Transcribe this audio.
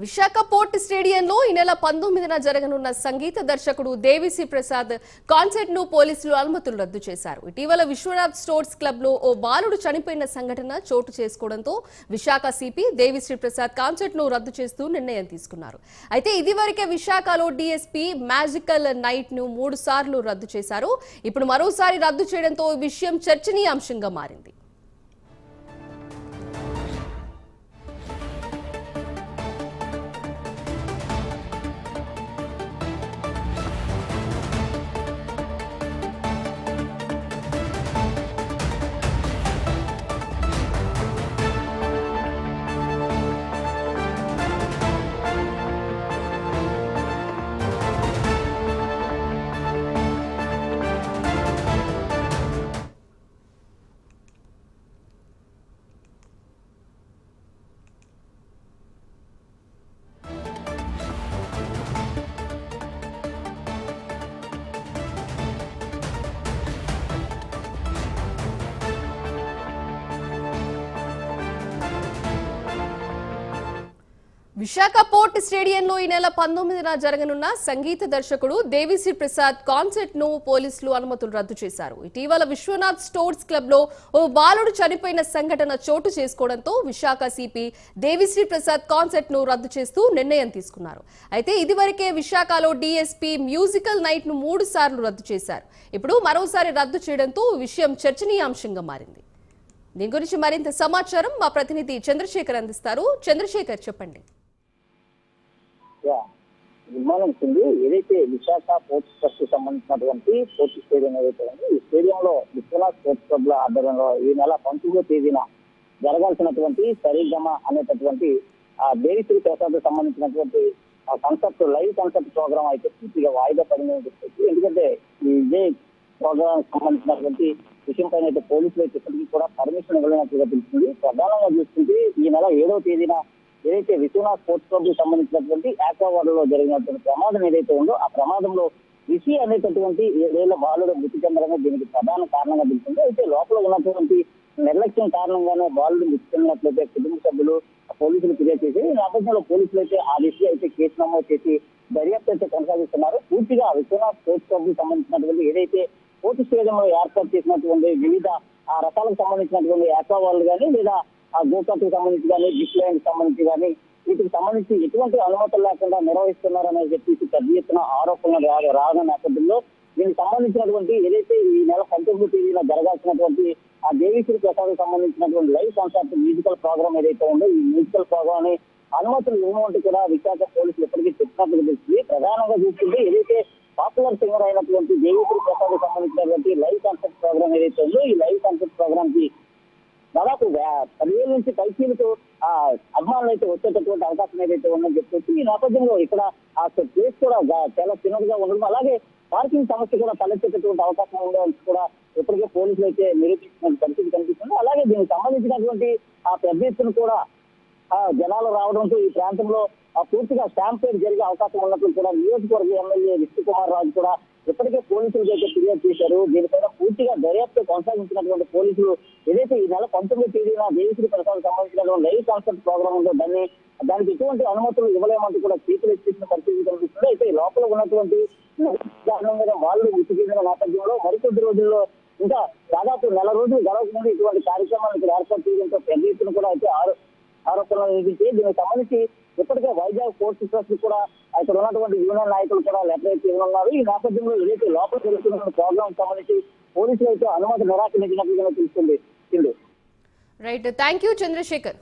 Visakha port స్టేడియంలో ఈ నెల 19న జరగనున్న సంగీత దర్శకుడు దేవిశ్రీ ప్రసాద్ కాన్సర్ట్ ను పోలీసులు అనుమతులు రద్దు చేశారు. ఇటీవల విశ్వనాథ్ స్టోర్స్ క్లబ్ లో ఓ బాలుడు చనిపోయిన సంఘటన చోటు చేసుకోవడంతో విశాఖ సిపి దేవిశ్రీ ప్రసాద్ కాన్సర్ట్ ను రద్దు చేస్తూ నిర్ణయం తీసుకున్నారు. అయితే ఇదివరకే విశాఖలో డీఎస్పీ మ్యాజికల్ నైట్ ను 3 సార్లు రద్దు చేశారు. ఇప్పుడు మరోసారి రద్దు చేయడంతో ఈ విషయం చర్చనీయాంశంగా మారింది. విశాఖ పోర్ట్ స్టేడియంలో ఈ నెల 19న జరగనున్న సంగీత దర్శకుడు దేవిశ్రీ ప్రసాద్ కాన్సర్ట్ ను పోలీసులు అనుమతులు రద్దు చేశారు. ఇటీవల విశ్వనాథ్ స్టోర్స్ క్లబ్ లో ఓ బాలుడు చనిపోయిన సంఘటన చోటు చేసుకోవడంతో విశాఖ సిపి దేవిశ్రీ ప్రసాద్ కాన్సర్ట్ ను రద్దు చేస్తూ నిర్ణయం తీసుకున్నారు. అయితే ఇదివరకే విశాఖలో డీఎస్పీ మ్యూజికల్ నైట్ ను 3 సార్లు రద్దు చేశారు. ఇప్పుడు మరోసారి రద్దు చేయడంతో విషయం చర్చనీయాంశంగా మారింది. దీని గురించి మరింత సమాచారం మా ప్రతినిధి చంద్రశేఖర్ అందిస్తారు. చంద్రశేఖర్, చెప్పండి. నిర్మాణించింది ఏదైతే విశాఖ పోర్ట్ ట్రస్ట్ సంబంధించినటువంటి పోర్ట్ స్టేడియం ఏదైతే ఉంది, ఈ స్టేడియంలో విశ్వనాథ్ స్పోర్ట్స్ క్లబ్ ఆధ్వర్యంలో ఈ నెల 19వ తేదీన జరగాల్సినటువంటి సరిగమ అనేటటువంటి దేవిశ్రీ ప్రసాద్ సంబంధించినటువంటి కాన్సెప్ట్ లైవ్ కాన్సెప్ట్ ప్రోగ్రామ్ అయితే పూర్తిగా వాయిదా పడిందని చెప్పొచ్చు. ఎందుకంటే ఇదే ప్రోగ్రామ్ సంబంధించినటువంటి విషయం పైన అయితే పోలీసులు అయితే ఇప్పటికీ కూడా పర్మిషన్ ఇవ్వలేనట్టుగా తెలిసింది. ప్రధానంగా చూసుకుంటే ఈ నెల 7వ తేదీన ఏదైతే విశ్వనాథ్ స్పోర్ట్స్ క్లబ్ కి సంబంధించినటువంటి ఆక్వావార్డ్ లో జరిగినటువంటి ప్రమాదం ఏదైతే ఉందో ఆ ప్రమాదంలో రిషి అనేటటువంటి 7 ఏళ్ల బాలుడు మృతి చెందడమే దీనికి ప్రధాన కారణంగా తెలిసింది. అయితే లోపల ఉన్నటువంటి నిర్లక్ష్యం కారణంగానే బాలుడు మృతి చెందినట్లయితే కుటుంబ సభ్యులు పోలీసులు ఫిర్యాదు చేసి ఈ నేపథ్యంలో పోలీసులు అయితే ఆ రిషి అయితే కేసు నమోదు చేసి దర్యాప్తు అయితే కొనసాగిస్తున్నారు. పూర్తిగా విశ్వనాథ్ స్పోర్ట్స్ క్లబ్ కి సంబంధించినటువంటి ఏదైతే పోర్ట్ స్టేడియంలో ఏర్పాటు చేసినటువంటి వివిధ రకాలకు సంబంధించినటువంటి ఆక్వావార్డ్ కానీ లేదా ఆ గోకాకు సంబంధించి కానీ జిప్ లైన్ సంబంధించి కానీ వీటికి సంబంధించి ఎటువంటి అనుమతులు లేకుండా నిర్వహిస్తున్నారని చెప్పేసి పెద్ద ఎత్తున ఆరోపణలు రావడం నేపథ్యంలో దీనికి సంబంధించినటువంటి ఏదైతే ఈ నెల 19వ తేదీన జరగాల్సినటువంటి ఆ దేవిశ్రీ ప్రసాద్ సంబంధించినటువంటి లైవ్ కాన్సర్ట్ మ్యూజికల్ ప్రోగ్రామ్ ఏదైతే ఉందో ఈ మ్యూజికల్ ప్రోగ్రామ్ ని అనుమతులు ఇవ్వమంటూ కూడా విశాఖ పోలీసులు ఎప్పటికీ చెప్పినట్టు తెలుస్తుంది. ప్రధానంగా చూస్తుంటే ఏదైతే పాపులర్ సింగర్ అయినటువంటి దేవిశ్రీ ప్రసాద్ సంబంధించినటువంటి లైవ్ కాన్సర్ట్ ప్రోగ్రామ్ ఏదైతే ఉందో ఈ లైవ్ కాన్సర్ట్ ప్రోగ్రామ్ కి దాదాపు 10,000 నుంచి పైసీలతో అభిమానులు అయితే వచ్చేటటువంటి అవకాశం ఏదైతే ఉందని చెప్పొచ్చు. ఈ నేపథ్యంలో ఇక్కడ ఆ ప్లేస్ కూడా చాలా చిన్నదిగా ఉండడం, అలాగే పార్కింగ్ సమస్య కూడా తలెత్తేటటువంటి అవకాశం ఉండడం కూడా ఇప్పటికే పోలీసులు అయితే నిరూపించిన పరిస్థితి కనిపిస్తుంది. అలాగే దీనికి సంబంధించినటువంటి ఆ పెద్ద ఎత్తున కూడా జనాలు రావడంతో ఈ ప్రాంతంలో పూర్తిగా స్టాంపేడ్ జరిగే అవకాశం ఉన్నట్లు కూడా నియోజకవర్గ ఎమ్మెల్యే విష్ణుకుమార్ రాజు కూడా ఇప్పటికే పోలీసులకు అయితే ఫిర్యాదు చేశారు. దీనిపైన పూర్తిగా దర్యాప్తు కొనసాగించినటువంటి పోలీసులు ఏదైతే ఈ నెల 19వ తేదీన దేవిశ్రీ ప్రసాద్ సంబంధించినటువంటి లైవ్ కాన్సర్ట్ ప్రోగ్రామ్ ఉందో దానికి ఎటువంటి అనుమతులు ఇవ్వలేమంటూ కూడా చేతులు ఎత్తిసిన పరిస్థితి కనిపిస్తుంది. అయితే లోపల ఉన్నటువంటి కారణంగా వాళ్ళు మృతి చెందిన నేపథ్యంలో మరికొద్ది రోజుల్లో ఇంకా దాదాపు నెల రోజులు గడవకముందు ఇటువంటి కార్యక్రమాలు ఇక్కడ ఏర్పాటు చేయడంతో పెద్ద ఎత్తున కూడా అయితే ఆరోపణలు విధించి దీనికి సంబంధించి ఇప్పటికే వైజాగ్ పోర్ట్ ట్రస్ట్ కూడా ఇక్కడ ఉన్నటువంటి యూనియన్ నాయకులు కూడా లెటర్ అయితే ఇవ్వనున్నారు. ఈ నేపథ్యంలో ఏదైతే లోపల జరుగుతున్న ప్రోగ్రామ్ సంబంధించి పోలీసులు అయితే అనుమతి నిరాకరించినట్లుగా తెలుస్తుంది. Right, thank you Chandrasekhar.